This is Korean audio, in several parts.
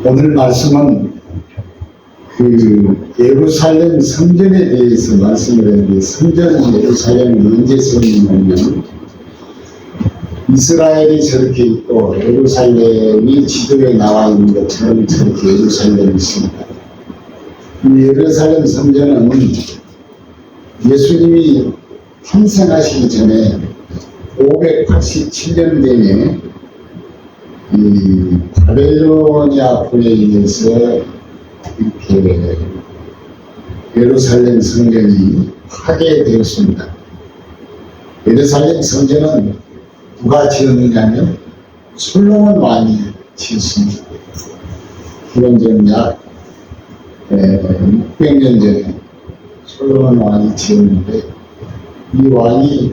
오늘 말씀은 예루살렘 성전에 대해서 말씀을 했는데, 성전 예루살렘은 언제 세웠냐면 이스라엘이 저렇게 있고 예루살렘이 지도에 나와 있는 것처럼 저렇게 예루살렘이 있습니다. 이 예루살렘 성전은 예수님이 탄생하시기 전에 587년경에 이 바벨로니아군에 의해서 이렇게 예루살렘 성전이 파괴되었습니다. 예루살렘 성전은 누가 지었느냐면 솔로몬 왕이 지었습니다. 기원전 약 600년 전에 솔로몬 왕이 지었는데, 이 왕이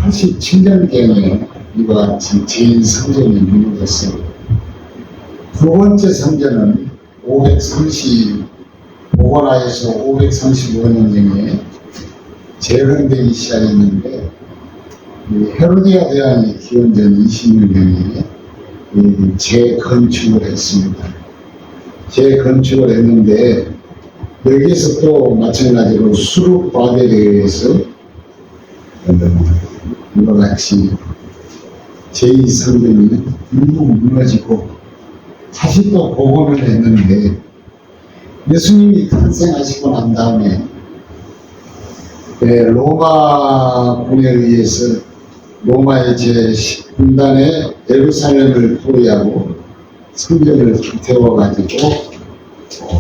587년경에 이와 같이 제1성전이 무너졌습니다. 두 번째 성전은 오고나에서 535년경에 재건되기 시작했는데, 헤로디아 대왕이 기원전 20년경에 재건축을 했습니다. 재건축을 했는데, 여기서 또 마찬가지로 수룹바벨에 의해서 이와 같이 제2성전이 일부 무너지고 다시 또 복원을 했는데, 예수님이 탄생하시고 난 다음에 로마군에 의해서 로마의 제10군단에 예루살렘을 포위하고 성전을 불태워가지고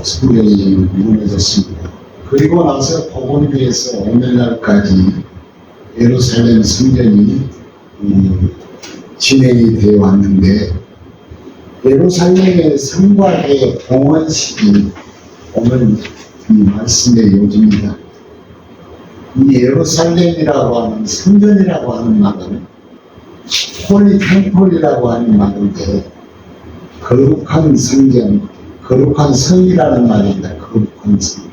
성전이 무너졌습니다. 그리고 나서 복원을 위해서 오늘날까지 예루살렘 성전이 진행이 되어 왔는데, 예루살렘의 성곽의 봉헌식이 오늘 이 말씀의 요지입니다. 이 예루살렘이라고 하는 성전이라고 하는 말은 홀리 템플이라고 하는 말인데, 거룩한 성전, 거룩한 성이라는 말입니다. 거룩한 성.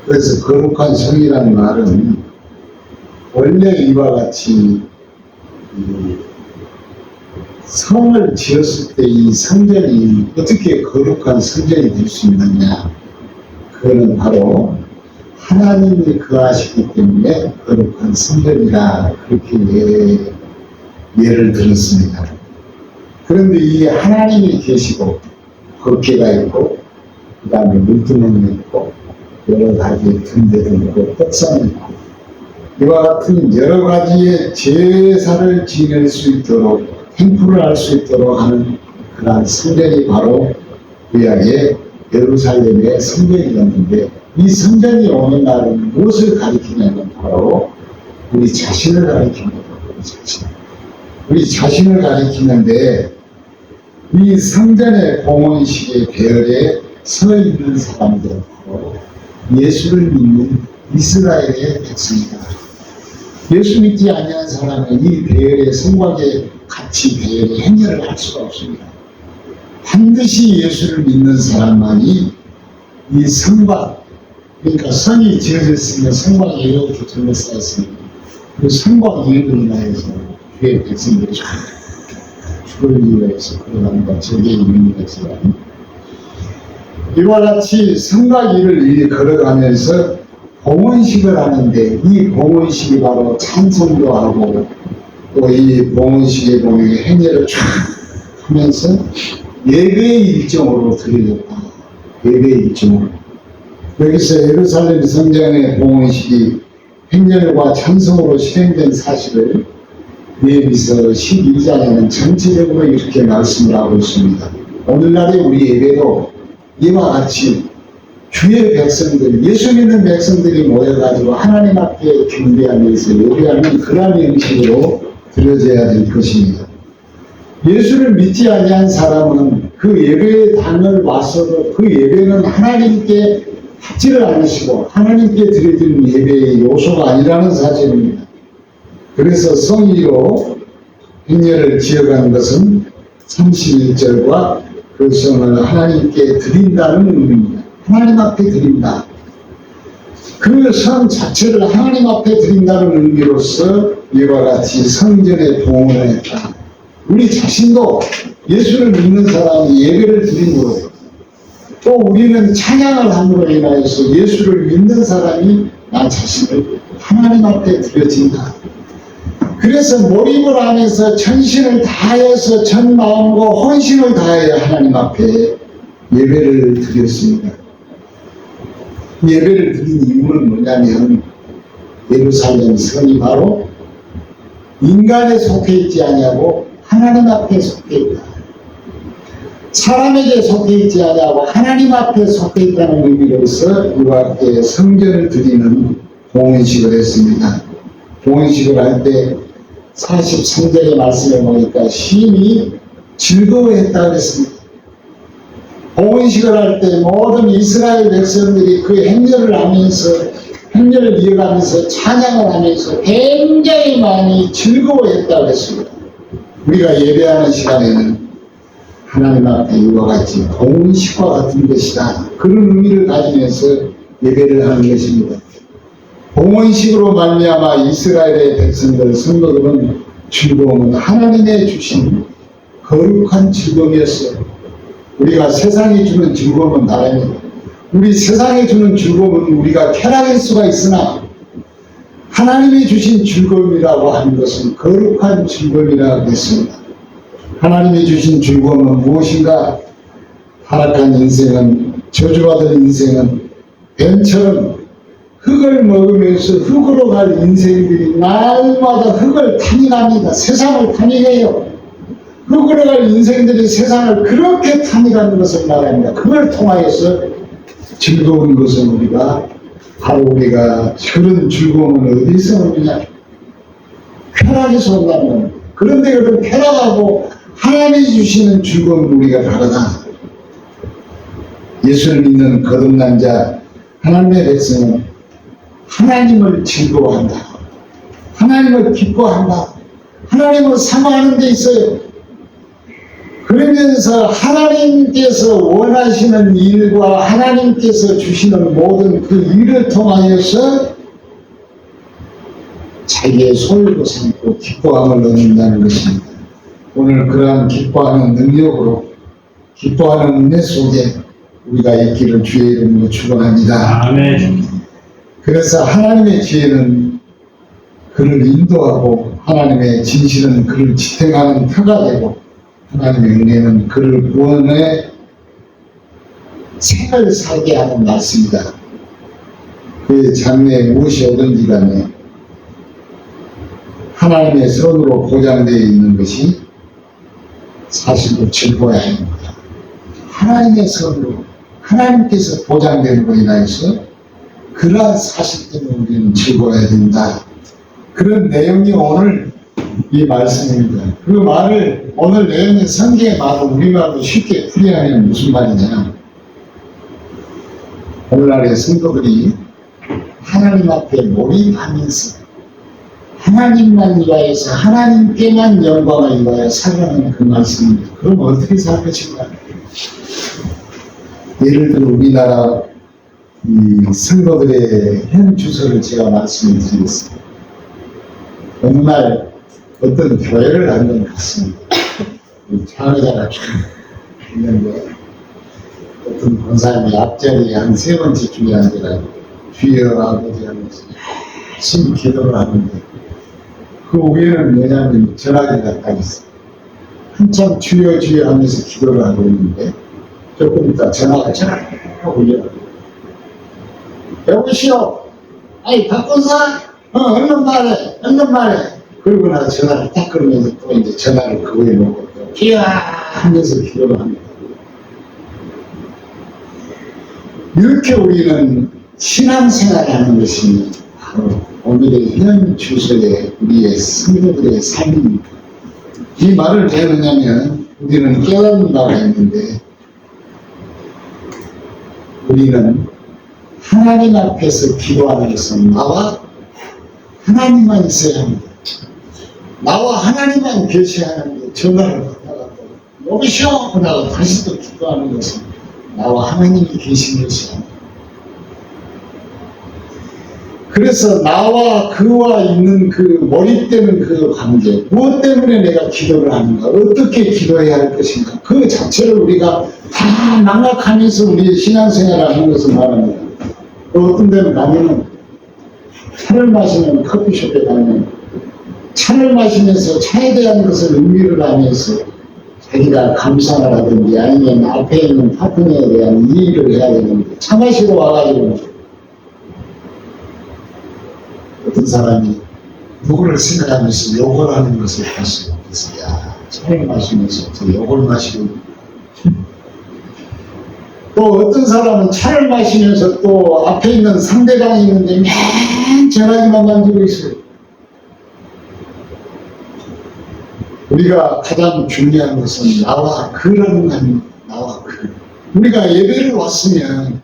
그래서 거룩한 성이라는 말은 원래 이와 같이 성을 지었을 때 이 성전이 어떻게 거룩한 성전이 될 수 있느냐, 그거는 바로 하나님이 거하시기 때문에 거룩한 성전이라 그렇게 예를 들었습니다. 그런데 이 하나님이 계시고 겉개가 있고 그 다음에 물두멍이 있고 여러 가지의 등대도 있고 떡상이 있고 이와 같은 여러 가지의 제사를 지낼 수 있도록, 템플을 할 수 있도록 하는 그러한 성전이 바로 구약의 예루살렘의 성전이었는데, 이 성전이 오는 날은 무엇을 가리키냐면 바로 우리 자신을 가리킵니다. 우리 자신을 가리키는데, 이 성전의 봉헌식의 배열에 서 있는 사람들은 바로 예수를 믿는 이스라엘의 백성이다. 예수 믿지 아니한 사람은 이 배열의 성곽에 같이 배열의 행렬을 할 수가 없습니다. 반드시 예수를 믿는 사람만이 이 성곽, 그러니까 성이 지어졌으면 성곽에 이렇게 둘러싸였습니다. 그 성곽 이익을 인하여서 주의 백성들이 주를 위해서 걸어가는 것, 저게 의미가 있지만, 이와 같이 성곽 위를 걸어가면서 봉헌식을 하는데, 이 봉헌식이 바로 찬송도 하고 또 이 봉헌식에 보면 행렬을 쫙 하면서 예배의 일정으로 드려졌다. 예배의 일정으로. 여기서 예루살렘 성전의 봉헌식이 행렬과 찬송으로 실행된 사실을 레위기서 12장에는 전체적으로 이렇게 말씀을 하고 있습니다. 오늘날의 우리 예배도 이와 같이 주의 백성들, 예수 믿는 백성들이 모여가지고 하나님 앞에 경배하면서 예배하는 그러한 형식으로 드려져야 될 것입니다. 예수를 믿지 아니한 사람은 그 예배의 단을 와서도 그 예배는 하나님께 받지를 않으시고 하나님께 드려지는 예배의 요소가 아니라는 사실입니다. 그래서 성의로 행렬을 지어가는 것은 31절과 그 성을 하나님께 드린다는 의미입니다. 하나님 앞에 드린다. 그 성 자체를 하나님 앞에 드린다는 의미로서 이와 같이 성전에 봉헌을 했다. 우리 자신도 예수를 믿는 사람이 예배를 드림으로 또 우리는 찬양을 함으로 인하여서 예수를 믿는 사람이 나 자신을 하나님 앞에 드려진다. 그래서 몰입을 하면서 전신을 다해서 전 마음과 헌신을 다해 하나님 앞에 예배를 드렸습니다. 예배를 드린 이유는 뭐냐면 예루살렘 성이 바로 인간에 속해 있지 아니하고 하나님 앞에 속해 있다. 사람에게 속해 있지 아니하고 하나님 앞에 속해 있다는 의미로서 이와 함께 성전을 드리는 봉헌식을 했습니다. 봉헌식을 할 때 43절의 말씀에 보니까 시인이 즐거워했다고 했습니다. 봉헌식을 할 때 모든 이스라엘 백성들이 그 행렬을 이어가면서 찬양을 하면서 굉장히 많이 즐거워했다고 했습니다. 우리가 예배하는 시간에는 하나님 앞에 이와 같이 봉헌식과 같은 것이다. 그런 의미를 가지면서 예배를 하는 것입니다. 봉헌식으로 말미암아 이스라엘의 백성들, 성도들은 즐거움은 하나님의 주신 거룩한 즐거움이었어요. 우리가 세상이 주는 즐거움은 다릅니다. 우리 세상에 주는 즐거움은 우리가 쾌락일 수가 있으나 하나님이 주신 즐거움이라고 하는 것은 거룩한 즐거움이라고 했습니다. 하나님이 주신 즐거움은 무엇인가? 타락한 인생은, 저주받은 인생은 뱀처럼 흙을 먹으면서 흙으로 갈 인생들이 날마다 흙을 탐닉합니다. 세상을 탐닉해요. 흙으로 갈 인생들이 세상을 그렇게 탐닉하는 것을 말합니다. 그걸 통하여서 즐거운 것은 우리가 그런 즐거움은 어디서 오느냐? 쾌락에서 온다면 그런데 그런 쾌락하고 하나님이 주시는 즐거움은 우리가 다르다. 예수를 믿는 거듭난 자 하나님의 백성은 하나님을 즐거워한다. 하나님을 기뻐한다. 하나님을 사모하는 데 있어요. 그러면서 하나님께서 원하시는 일과 하나님께서 주시는 모든 그 일을 통하여서 자기의 소유로 삼고 기뻐함을 얻는다는 것입니다. 오늘 그러한 기뻐하는 능력으로 기뻐하는 은혜 속에 우리가 있기를 주의 이름으로 축원합니다. 아멘. 그래서 하나님의 지혜는 그를 인도하고 하나님의 진실은 그를 지탱하는 터가 되고 하나님의 은혜는 그를 구원의 생을 살게 하는 말씀이다. 그의 장래에 무엇이 오든지 간에 하나님의 선으로 보장되어 있는 것이 사실로 즐거워야 합니다. 하나님의 선으로 하나님께서 보장되는 것에 인하여서 그러한 사실 때문에 우리는 즐거워야 된다. 그런 내용이 오늘 이 말씀입니다. 그 말을 오늘 내용의 성경의 말을 우리말로 쉽게 풀이하면 무슨 말이냐? 오늘날의 성도들이 하나님 앞에 몰입하면서 하나님만 위하여서 하나님께만 영광을 위하여 살아가는 그 말씀입니다. 그럼 어떻게 살 것인가? 예를 들어 우리나라 이 성도들의 현 주소를 제가 말씀을 드리겠습니다. 어느 날 어떤 교회를 한 번 갔습니다. 장의자가 있는데 어떤 권사님이 앞자리에 한 3번째 줄에 앉아가지고 주여 아버지 하면서 열심히 기도를 하는데 그 위에는 뭐냐면 전화기가 딱 있어요. 한참 주여 주여 하면서 기도를 하고 있는데 조금 있다 전화가 쫙 올려가지고 여보시오 아이 박권사 얼른 말해 그러고 나서 전화를 딱 끊으면서 또 이제 전화를 그거에 놓고 또 기야 하면서 기도를 합니다. 이렇게 우리는 신앙생활을 하는 것이 바로 오늘의 현 주소에 우리의 성도들의 삶입니다. 이 말을 왜 하느냐면 우리는 깨닫는 바가 있는데 우리는 하나님 앞에서 기도하는 것은 나와 하나님만 있어야 합니다. 나와 하나님만 계셔하는데 전화를 받다가 또 여보시오 하다가 다시 또 기도하는 것은 나와 하나님이 계신 것이 아닙니다. 그래서 나와 그와 있는 그 몰입되는 그 관계, 무엇 때문에 내가 기도를 하는가, 어떻게 기도해야 할 것인가, 그 자체를 우리가 다 망각하면서 우리의 신앙생활을 하는 것을 말합니다. 또 어떤 데는 가면은 차를 마시는 커피숍에 가면 차를 마시면서 차에 대한 것을 의미를 하면서 자기가 감상을 하든지 아니면 앞에 있는 파트너에 대한 이의를 해야 되는데 차 마시러 와가지고 어떤 사람이 누구를 생각하면서 욕을 하는 것을 봤어요. 그래서 야, 차를 마시면서 또 욕을 마시고 또 어떤 사람은 차를 마시면서 또 앞에 있는 상대방이 있는데 맨 전화기만 만지고 있어요. 우리가 가장 중요한 것은 나와 그라는 겁니다. 나와 그. 우리가 예배를 왔으면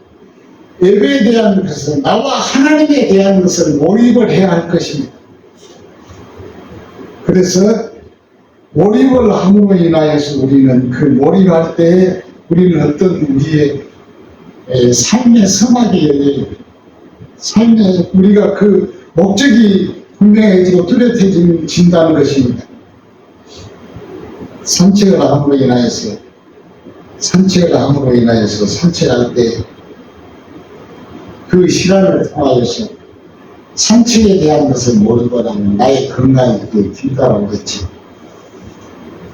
예배에 대한 것은 나와 하나님에 대한 것을 몰입을 해야 할 것입니다. 그래서 몰입을 함으로 인하여서 우리는 그 몰입할 때 우리는 어떤 우리의 삶의 서막이 열려요. 삶의 우리가 그 목적이 분명해지고 뚜렷해진다는 것입니다. 산책을 함으로 인하여서 산책할 때 그 시간을 통하여서 산책에 대한 것을 모르고 나면 나의 건강이 뒤따라오고 있지.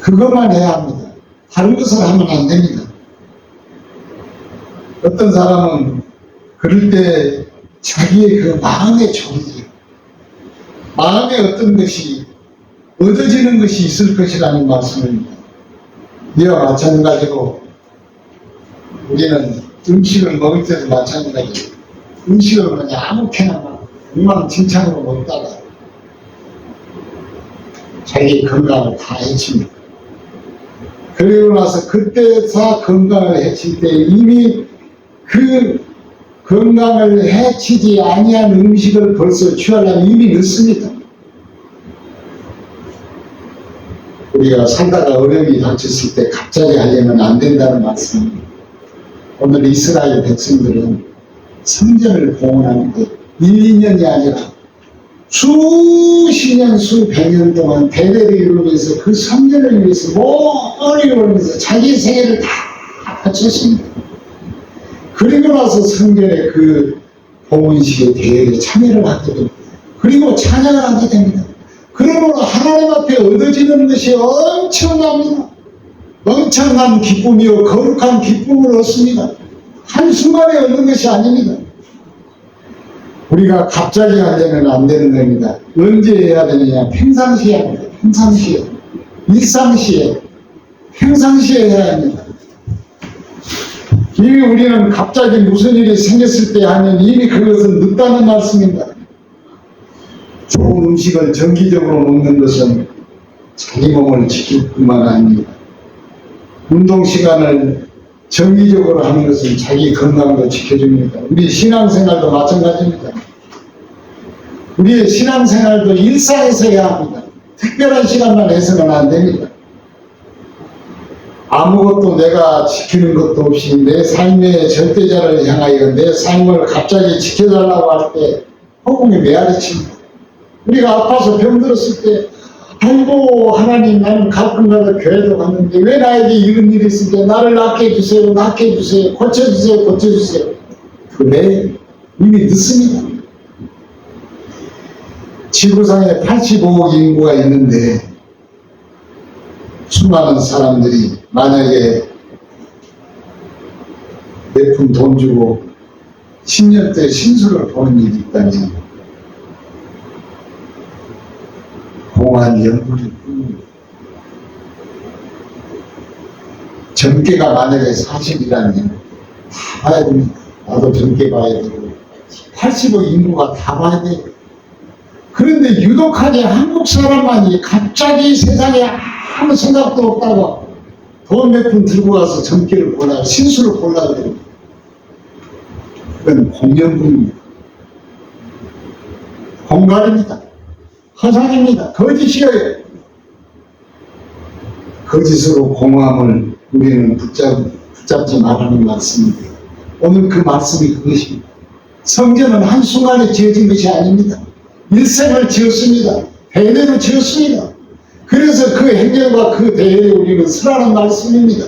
그것만 해야 합니다. 다른 것을 하면 안 됩니다. 어떤 사람은 그럴 때 자기의 그 마음의 정리, 마음의 어떤 것이 얻어지는 것이 있을 것이라는 말씀입니다. 이와 마찬가지로 우리는 음식을 먹을 때도 마찬가지로 음식을 그냥 아무렇게나 엉망진창으로 먹다가 자기 건강을 다 해칩니다. 그리고 나서 그때 다 건강을 해칠 때 이미 그 건강을 해치지 아니한 음식을 벌써 취하려면 이미 늦습니다. 우리가 살다가 어려움이 닥쳤을 때 갑자기 하려면 안 된다는 말씀입니다. 오늘 이스라엘 백성들은 성전을 봉헌하는데 1, 2년이 아니라 수십 년, 수백 년 동안 대대를 이루면서 그 성전을 위해서 머리를 올리면서 자기 생애를 다 바쳤습니다. 그리고 나서 성전의 그 봉헌식의 대회에 참여를 하게 됩니다. 그리고 찬양을 하게 됩니다. 그러므로 하나님 앞에 얻어지는 것이 엄청납니다. 엄청난 기쁨이요 거룩한 기쁨을 얻습니다. 한순간에 얻는 것이 아닙니다. 우리가 갑자기 하려면 안 되는 겁니다. 언제 해야 되느냐? 평상시에 합니다. 평상시에. 일상시에. 평상시에 해야 합니다. 이미 우리는 갑자기 무슨 일이 생겼을 때 하면 이미 그것은 늦다는 말씀입니다. 좋은 음식을 정기적으로 먹는 것은 자기 몸을 지킬 뿐만 아닙니다. 운동 시간을 정기적으로 하는 것은 자기 건강도 지켜줍니다. 우리 신앙생활도 마찬가지입니다. 우리의 신앙생활도 일상에서 해야 합니다. 특별한 시간만 해서는 안 됩니다. 아무것도 내가 지키는 것도 없이 내 삶의 절대자를 향하여 내 삶을 갑자기 지켜달라고 할 때 허공에 메아리칩니다. 우리가 아파서 병들었을 때 아이고 하나님 나는 가끔가다 교회도 갔는데 왜 나에게 이런 일이 있을 때 나를 낫게 해주세요, 낫게 해주세요, 고쳐주세요, 고쳐주세요. 그래 이미 늦습니다. 지구상에 85억 인구가 있는데 수많은 사람들이 만약에 몇 푼 돈 주고 10년째 신수를 보는 일이 있다면 공한 연구를 뿐입니다. 점괘가 만약에 사실이라면 다 봐야 됩니다. 나도 점괘 봐야 되고 80억 인구가 다 봐야 돼요. 그런데 유독하게 한국 사람만이 갑자기 세상에 아무 생각도 없다고 돈 몇 푼 들고 와서 점괘를 보라, 신수를 보려고 해요. 그건 공연분입니다. 공갈입니다. 허상입니다. 거짓이에요. 거짓으로 공함을 우리는 붙잡지 말라는 말씀입니다. 오늘 그 말씀이 그것입니다. 성전은 한순간에 지어진 것이 아닙니다. 일생을 지었습니다. 대대로 지었습니다. 그래서 그 행렬과 그 대회에 우리는 서라는 말씀입니다.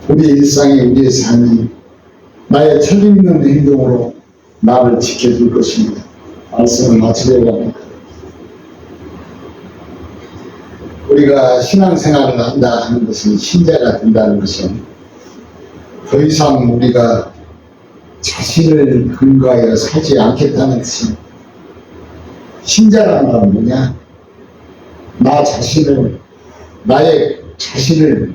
우리의 일상이, 우리의 삶이 나의 책임있는 행동으로 나를 지켜줄 것입니다. 말씀을 마치려고 합니다. 우리가 신앙생활을 한다 하는 것은, 신자가 된다는 것은 더 이상 우리가 자신을 근거하여 살지 않겠다는 뜻입니다. 신자라는 건 뭐냐? 나의 자신을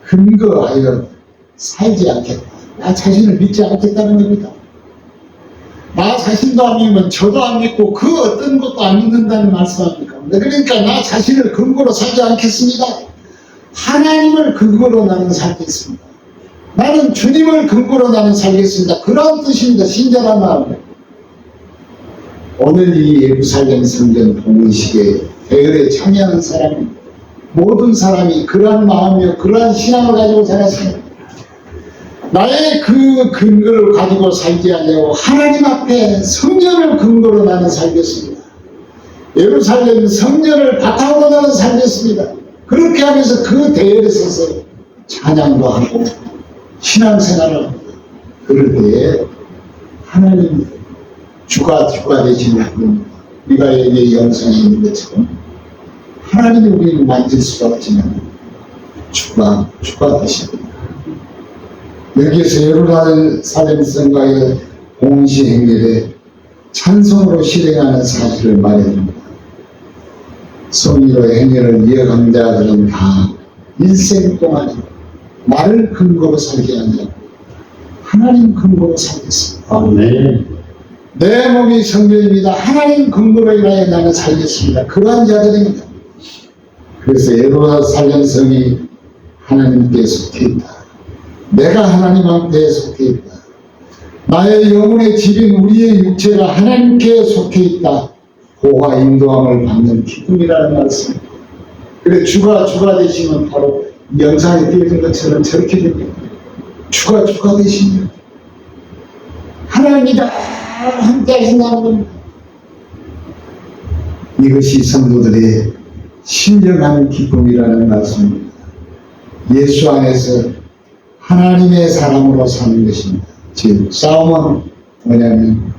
근거하여 살지 않겠다. 나 자신을 믿지 않겠다는 겁니다. 나 자신도 안 믿으면 저도 안 믿고 그 어떤 것도 안 믿는다는 말씀입니까? 그러니까 나 자신을 근거로 살지 않겠습니다. 하나님을 근거로 나는 살겠습니다. 나는 주님을 근거로 나는 살겠습니다. 그런 뜻입니다. 신자란 말은. 오늘 이 예루살렘 성전 봉헌식에 대열에 참여하는 사람은 모든 사람이 그러한 마음이요, 그러한 신앙을 가지고 살았습니다. 나의 그 근거를 가지고 살지 않냐고 하나님 앞에 성전을 근거로 나는 살겠습니다. 예루살렘 성전을 바탕으로 나는 살겠습니다. 그렇게 하면서 그 대열에 서서 찬양도 하고 신앙생활을 합니다. 그럴 때에 하나님 주가 되시는 분, 우리가 여기 영상에 있는 것처럼 하나님이 우리를 만질 수가 없지만 주가 되십니다. 여기에서 예루살렘 성가의 봉헌식 행렬에 찬송으로 실행하는 사실을 말해줍니다. 성의로 행렬을 이어간 자들은 다 일생 동안에 나를 근거로 살게 하냐고 하나님 근거로 살겠습니다. 아멘. 내 몸이 성전입니다. 하나님 근거로 인하여 나는 살겠습니다. 그러한 자들입니다. 그래서 예루살렘 성이 하나님께 속해 있다. 내가 하나님 앞에 속해 있다. 나의 영혼의 집인 우리의 육체가 하나님께 속해 있다. 보호와 인도함을 받는 기쁨이라는 말씀. 그래 주가 되시면 바로 영상에 띄어진 것처럼 저렇게 됩니다. 주가 되시면 하나님이 다 함께 하신다는 겁니다. 이것이 성도들의 신령한 기쁨이라는 말씀입니다. 예수 안에서 하나님의 사람으로 사는 것입니다. 즉 싸움은 뭐냐면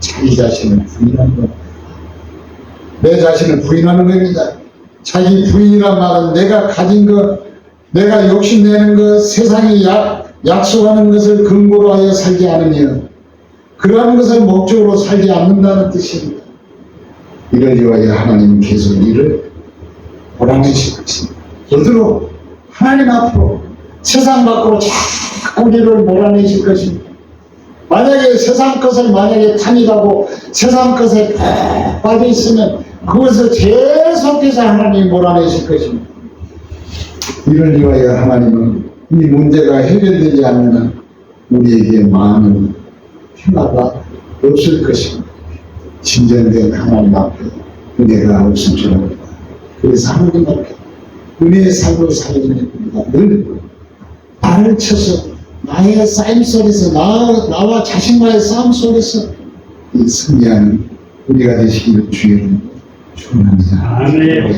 자기 자신을 부인하는 겁니다. 내 자신을 부인하는 겁니다. 자기 부인이란 말은 내가 가진 것, 내가 욕심내는 것, 세상이 약속하는 것을 근거로 하여 살지 않으며 그러한 것을 목적으로 살지 않는다는 뜻입니다. 이를 위하여 하나님은 계속 이를 몰아내실 것입니다. 어디로? 하나님 앞으로, 세상 밖으로 자꾸 우리를 몰아내실 것입니다. 만약에 세상 것을 탐닉하고 세상 것에 빠져 있으면 그것을 계속해서 하나님이 몰아내실 것입니다. 이를 위하여 하나님은 이 문제가 해결되지 않으면 우리에게 많은 평화가 없을 것입니다. 진정된 하나님 앞에 은혜가 없을 줄 압니다. 그래서 하나님 앞에 은혜의 삶을 살리는 우리가 늘 나를 쳐서 나의 싸움 속에서 나와 자신과의 싸움 속에서 이 승리하는 우리가 되시기를 주의를 축원합니다. 아멘.